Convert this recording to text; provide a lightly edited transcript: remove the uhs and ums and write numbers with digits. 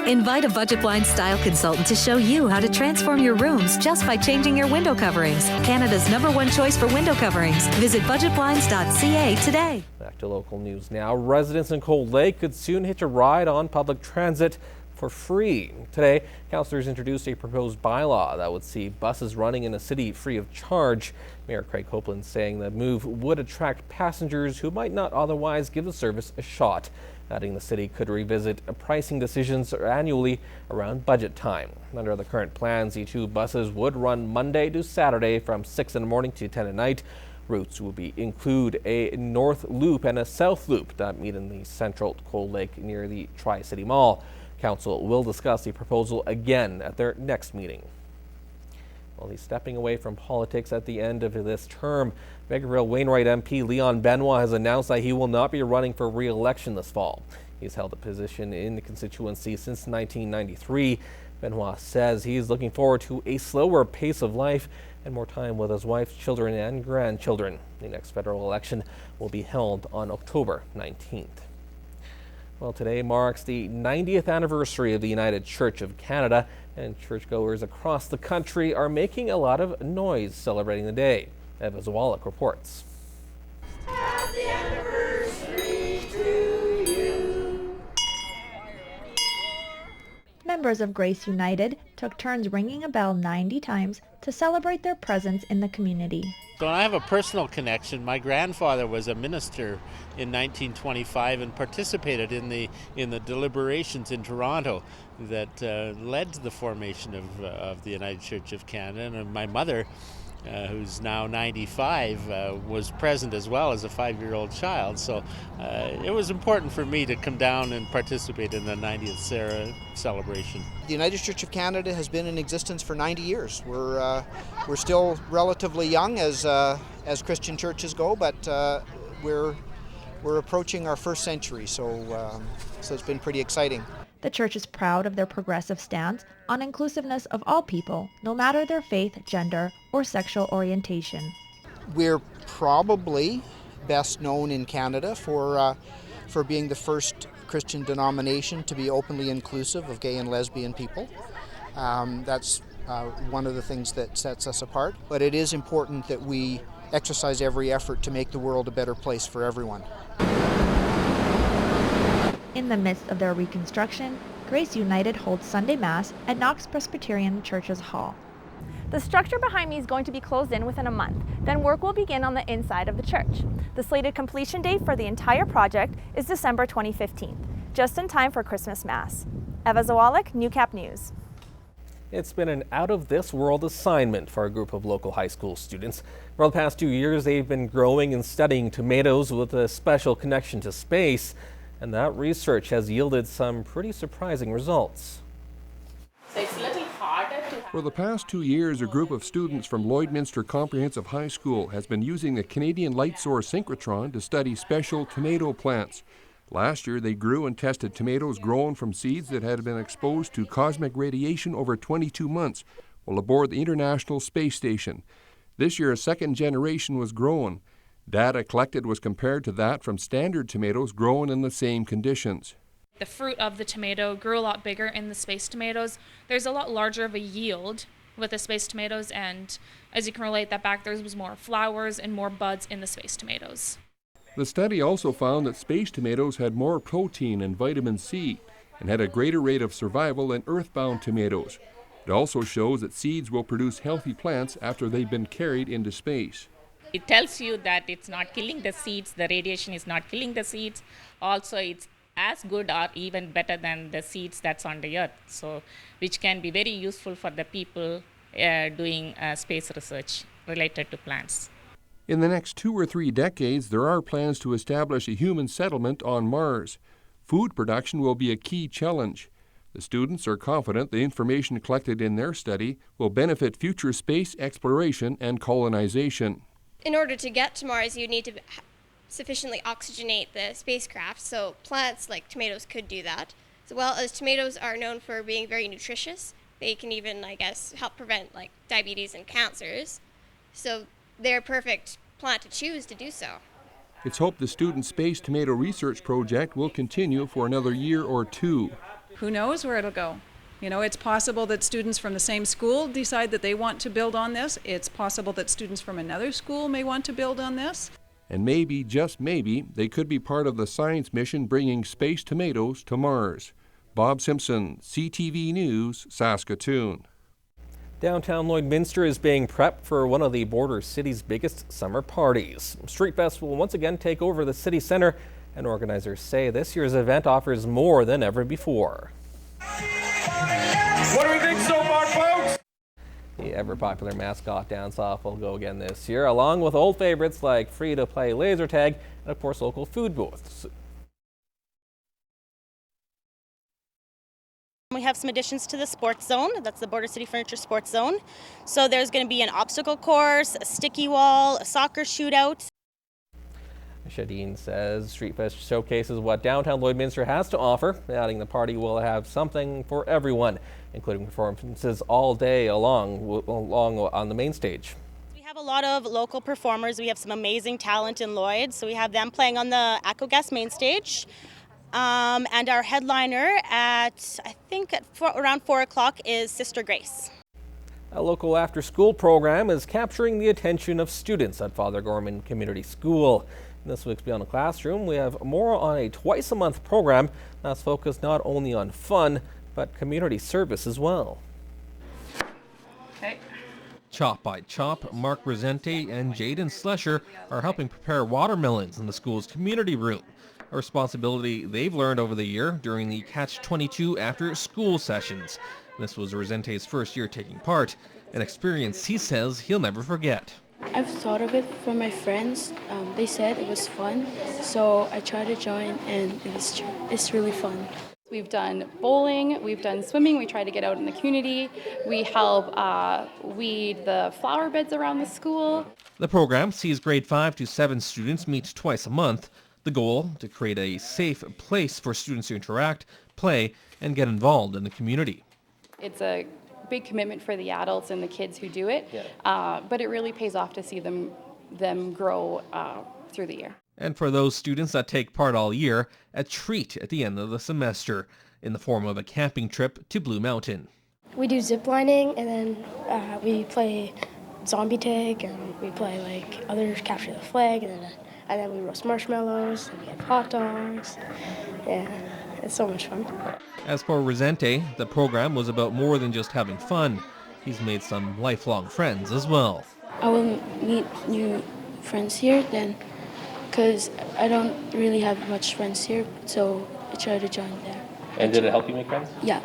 Invite a Budget Blinds style consultant to show you how to transform your rooms just by changing your window coverings. Canada's #1 choice for window coverings. Visit budgetblinds.ca today. Back to local news now. Residents in Cold Lake could soon hitch a ride on public transit for free. Today, councillors introduced a proposed bylaw that would see buses running in the city free of charge. Mayor Craig Copeland saying the move would attract passengers who might not otherwise give the service a shot, adding the city could revisit pricing decisions annually around budget time. Under the current plans, E2 buses would run Monday to Saturday from 6 in the morning to 10 at night. Routes will include a north loop and a south loop that meet in the central Cold Lake near the Tri-City Mall. Council will discuss the proposal again at their next meeting. Well, he's stepping away from politics at the end of this term. Vegreville Wainwright MP Leon Benoit has announced that he will not be running for re-election this fall. He's held a position in the constituency since 1993. Benoit says he's looking forward to a slower pace of life and more time with his wife, children, and grandchildren. The next federal election will be held on October 19th. Well, today marks the 90th anniversary of the United Church of Canada, and churchgoers across the country are making a lot of noise celebrating the day. Eva Zawalik reports. Happy anniversary to you. Members of Grace United took turns ringing a bell 90 times to celebrate their presence in the community. So I have a personal connection. My grandfather was a minister in 1925 and participated in the deliberations in Toronto that led to the formation of the United Church of Canada. And my mother, who's now 95, was present as well as a 5-year-old child. So it was important for me to come down and participate in the 90th celebration. The United Church of Canada has been in existence for 90 years. We're still relatively young as Christian churches go, but we're approaching our first century, so it's been pretty exciting. The church is proud of their progressive stance on inclusiveness of all people, no matter their faith, gender, or sexual orientation. We're probably best known in Canada for being the first Christian denomination to be openly inclusive of gay and lesbian people. That's one of the things that sets us apart. But it is important that we exercise every effort to make the world a better place for everyone. In the midst of their reconstruction, Grace United holds Sunday Mass at Knox Presbyterian Church's Hall. The structure behind me is going to be closed in within a month. Then work will begin on the inside of the church. The slated completion date for the entire project is December 2015, just in time for Christmas Mass. Eva Zawalik, Newcap News. It's been an out-of-this-world assignment for a group of local high school students. For the past 2 years, they've been growing and studying tomatoes with a special connection to space. And that research has yielded some pretty surprising results. So it's a little harder to... For the past 2 years, a group of students from Lloydminster Comprehensive High School has been using the Canadian Light Source synchrotron to study special tomato plants. Last year, they grew and tested tomatoes grown from seeds that had been exposed to cosmic radiation over 22 months while aboard the International Space Station. This year, a second generation was grown. Data collected was compared to that from standard tomatoes grown in the same conditions. The fruit of the tomato grew a lot bigger in the space tomatoes. There's a lot larger of a yield with the space tomatoes, and as you can relate that back, there was more flowers and more buds in the space tomatoes. The study also found that space tomatoes had more protein and vitamin C and had a greater rate of survival than earthbound tomatoes. It also shows that seeds will produce healthy plants after they've been carried into space. It tells you that it's not killing the seeds, the radiation is not killing the seeds. Also, it's as good or even better than the seeds that's on the earth, so which can be very useful for the people doing space research related to plants. In the next 2 or 3 decades, there are plans to establish a human settlement on Mars. Food production will be a key challenge. The students are confident the information collected in their study will benefit future space exploration and colonization. In order to get to Mars, you need to sufficiently oxygenate the spacecraft, so plants like tomatoes could do that. As well as tomatoes are known for being very nutritious. They can even, help prevent diabetes and cancers. So they're a perfect plant to choose to do so. It's hoped the student space tomato research project will continue for another year or 2. Who knows where it'll go? You know, it's possible that students from the same school decide that they want to build on this. It's possible that students from another school may want to build on this. And maybe, just maybe, they could be part of the science mission bringing space tomatoes to Mars. Bob Simpson, CTV News, Saskatoon. Downtown Lloydminster is being prepped for one of the border city's biggest summer parties. Streetfest will once again take over the city center, and organizers say this year's event offers more than ever before. What do we think so far, folks? The ever-popular mascot dance-off will go again this year, along with old favorites like free-to-play laser tag and, of course, local food booths. We have some additions to the sports zone. That's the Border City Furniture Sports Zone. So there's going to be an obstacle course, a sticky wall, a soccer shootout. Shadeen says Streetfest showcases what downtown Lloydminster has to offer, adding the party will have something for everyone, including performances all day along on the main stage. We have a lot of local performers. We have some amazing talent in Lloyd. So we have them playing on the Echo Gas main stage. And our headliner at, I think, around 4 o'clock is Sister Grace. A local after-school program is capturing the attention of students at Father Gorman Community School. In this week's Beyond the Classroom, we have more on a twice-a-month program that's focused not only on fun, but community service as well. Okay. Chop by Chop, Mark Bresente and Jaden Slesher are helping prepare watermelons in the school's community room, a responsibility they've learned over the year during the Catch-22 after-school sessions. This was Resente's first year taking part, an experience he says he'll never forget. I've thought of it from my friends. They said it was fun, so I tried to join, and it's really fun. We've done bowling, we've done swimming, we try to get out in the community, we help weed the flower beds around the school. The program sees grade 5 to 7 students meet twice a month. The goal, to create a safe place for students to interact, play, and get involved in the community. It's a big commitment for the adults and the kids who do it, but it really pays off to see them grow through the year. And for those students that take part all year, a treat at the end of the semester in the form of a camping trip to Blue Mountain. We do zip lining, and then we play zombie tag, and we play like others capture the flag, and then we roast marshmallows, and we have hot dogs. Yeah, it's so much fun. As for Resente, the program was about more than just having fun. He's made some lifelong friends as well. I will meet new friends here then, because I don't really have much friends here, so I try to join there. And did it help you make friends? Yeah.